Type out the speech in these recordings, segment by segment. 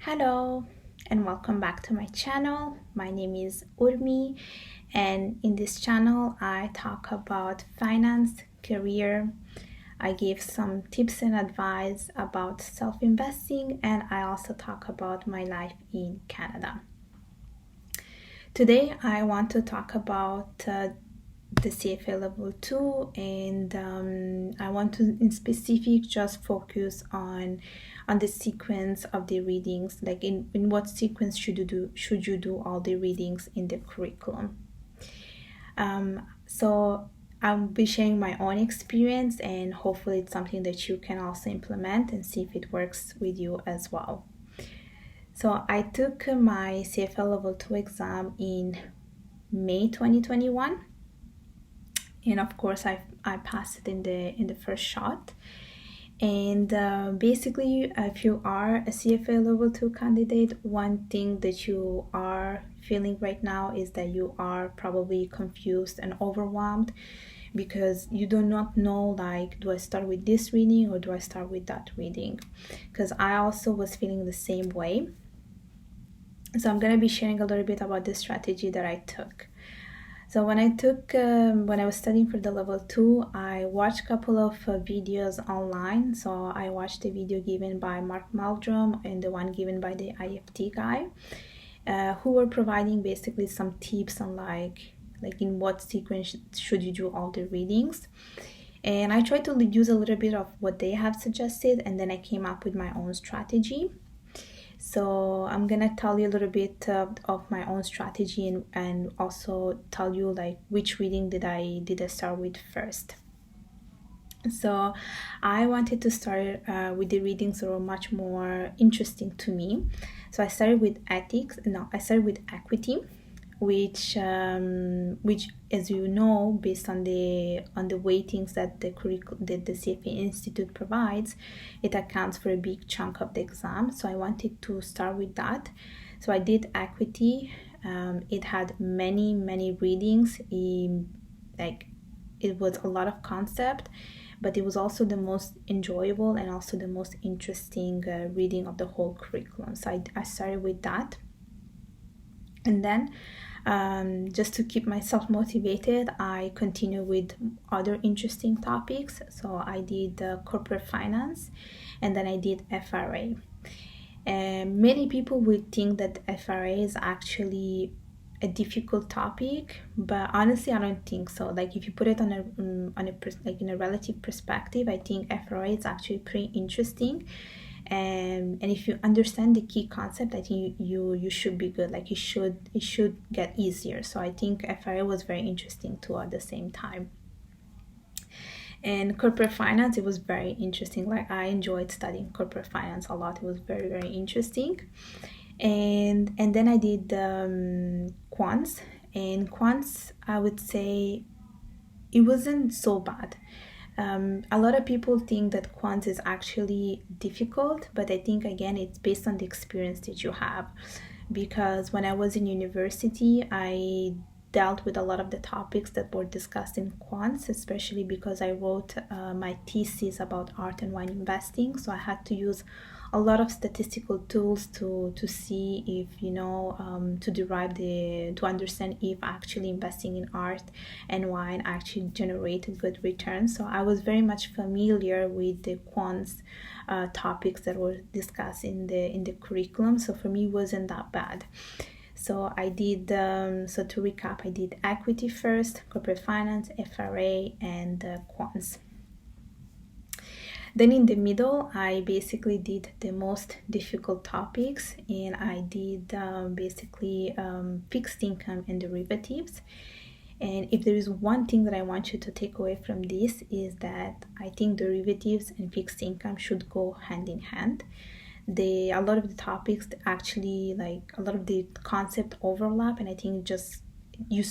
Hello and welcome back to my channel. My name is Urmi, and in this channel I talk about finance, career. I give some tips and advice about self-investing, and I also talk about my life in Canada. Today I want to talk about the CFA level 2, and I want to in specific just focus on the sequence of the readings, like in what sequence should you do all the readings in the curriculum. So I'll be sharing my own experience, and hopefully it's something that you can also implement and see if it works with you as well. So I took my CFA level 2 exam in May 2021, and of course I passed it in the first shot. And basically, if you are a CFA level 2 candidate, one thing that you are feeling right now is that you are probably confused and overwhelmed because you do not know, like, do I start with this reading or do I start with that reading? Because I also was feeling the same way. So I'm going to be sharing a little bit about the strategy that I took. So when I was studying for the level 2, I watched a couple of videos online. So I watched the video given by Mark Meldrum and the one given by the IFT guy, who were providing basically some tips on like in what sequence should you do all the readings. And I tried to use a little bit of what they have suggested, and then I came up with my own strategy. So I'm gonna tell you a little bit of my own strategy and also tell you like which reading did I start with first. So I wanted to start with the readings that were much more interesting to me. So I started with equity, which as you know, based on the weightings that the CFA Institute provides, it accounts for a big chunk of the exam. So I wanted to start with that. So I did equity. It had many readings. It was a lot of concept, but it was also the most enjoyable and also the most interesting reading of the whole curriculum. So I started with that. And then just to keep myself motivated, I continue with other interesting topics. So I did corporate finance, and then I did FRA. And many people would think that FRA is actually a difficult topic, but honestly I don't think so. Like if you put it on in a relative perspective, I think FRA is actually pretty interesting. And if you understand the key concept, I think you should be good. Like it should get easier. So I think FRA was very interesting too at the same time. And corporate finance, it was very interesting. Like I enjoyed studying corporate finance a lot. It was very interesting. And then I did Quants, and Quants, I would say it wasn't so bad. A lot of people think that Quants is actually difficult, but I think again it's based on the experience that you have. Because when I was in university, I dealt with a lot of the topics that were discussed in Quants, especially because I wrote my thesis about art and wine investing. So I had to use a lot of statistical tools to see if, to understand if actually investing in art and wine actually generated good returns. So I was very much familiar with the Quants topics that were discussed in the curriculum. So for me, it wasn't that bad. So I did, so to recap, I did equity first, corporate finance, FRA, and Quants. Then in the middle, I basically did the most difficult topics, and I did fixed income and derivatives. And if there is one thing that I want you to take away from this, is that I think derivatives and fixed income should go hand in hand. A lot of the topics actually, like a lot of the concept overlap, and I think just you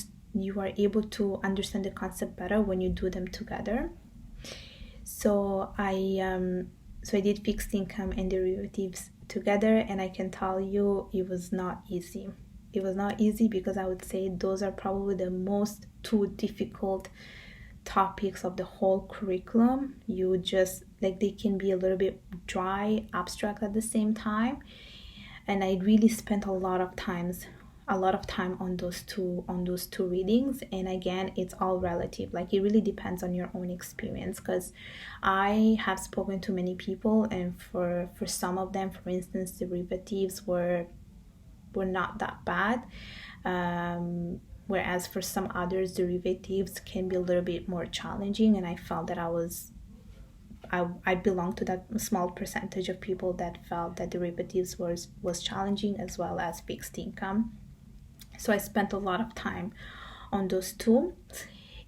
are able to understand the concept better when you do them together. So I did fixed income and derivatives together, and I can tell you it was not easy. It was not easy because I would say those are probably the most two difficult topics of the whole curriculum. You just, like, they can be a little bit dry, abstract at the same time. and I really spent a lot of time on those two readings. And again, it's all relative, like it really depends on your own experience, because I have spoken to many people, and for some of them, for instance, derivatives were not that bad, whereas for some others derivatives can be a little bit more challenging, and I felt that I belong to that small percentage of people that felt that derivatives was challenging, as well as fixed income. So I spent a lot of time on those two.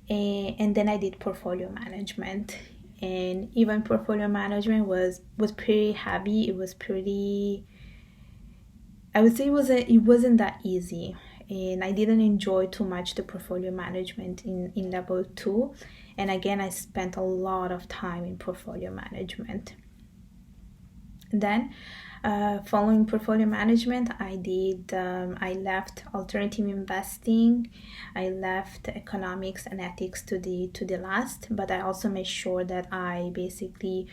And then I did portfolio management, and even portfolio management was pretty heavy. It was pretty, I would say it wasn't that easy, and I didn't enjoy too much the portfolio management in level 2. And again, I spent a lot of time in portfolio management. Then, following portfolio management, I left alternative investing, I left economics and ethics to the last, but I also made sure that I basically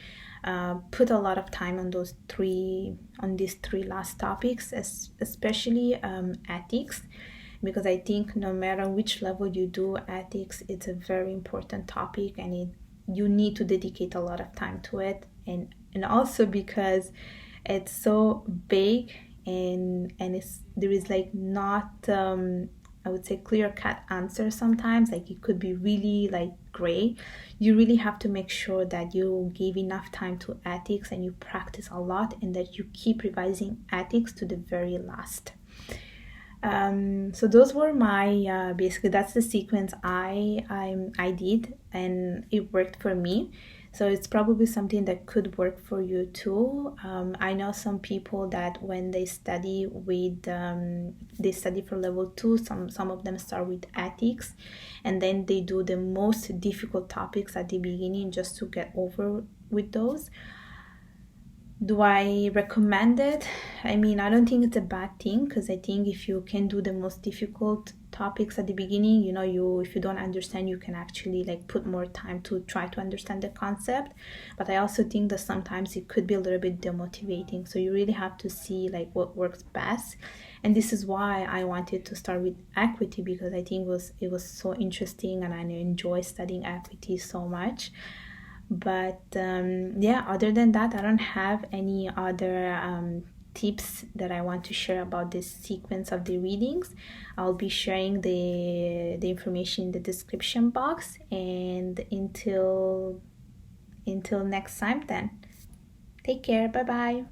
put a lot of time on these three last topics, especially ethics, because I think no matter which level you do ethics, it's a very important topic, and you need to dedicate a lot of time to it. And also because it's so big, and there is like not I would say clear cut answer sometimes, like it could be really like gray. You really have to make sure that you give enough time to ethics, and you practice a lot, and that you keep revising ethics to the very last. So those were my basically that's the sequence I did, and it worked for me. So it's probably something that could work for you too. I know some people that when they study they study for level 2. Some of them start with ethics, and then they do the most difficult topics at the beginning just to get over with those. Do I recommend it? I mean, I don't think it's a bad thing, because I think if you can do the most difficult topics at the beginning, if you don't understand, you can actually like put more time to try to understand the concept. But I also think that sometimes it could be a little bit demotivating. So you really have to see like what works best. And this is why I wanted to start with equity, because I think it was so interesting, and I enjoy studying equity so much. But yeah, other than that, I don't have any other tips that I want to share about this sequence of the readings. I'll be sharing the information in the description box. And until next time, then take care. Bye bye.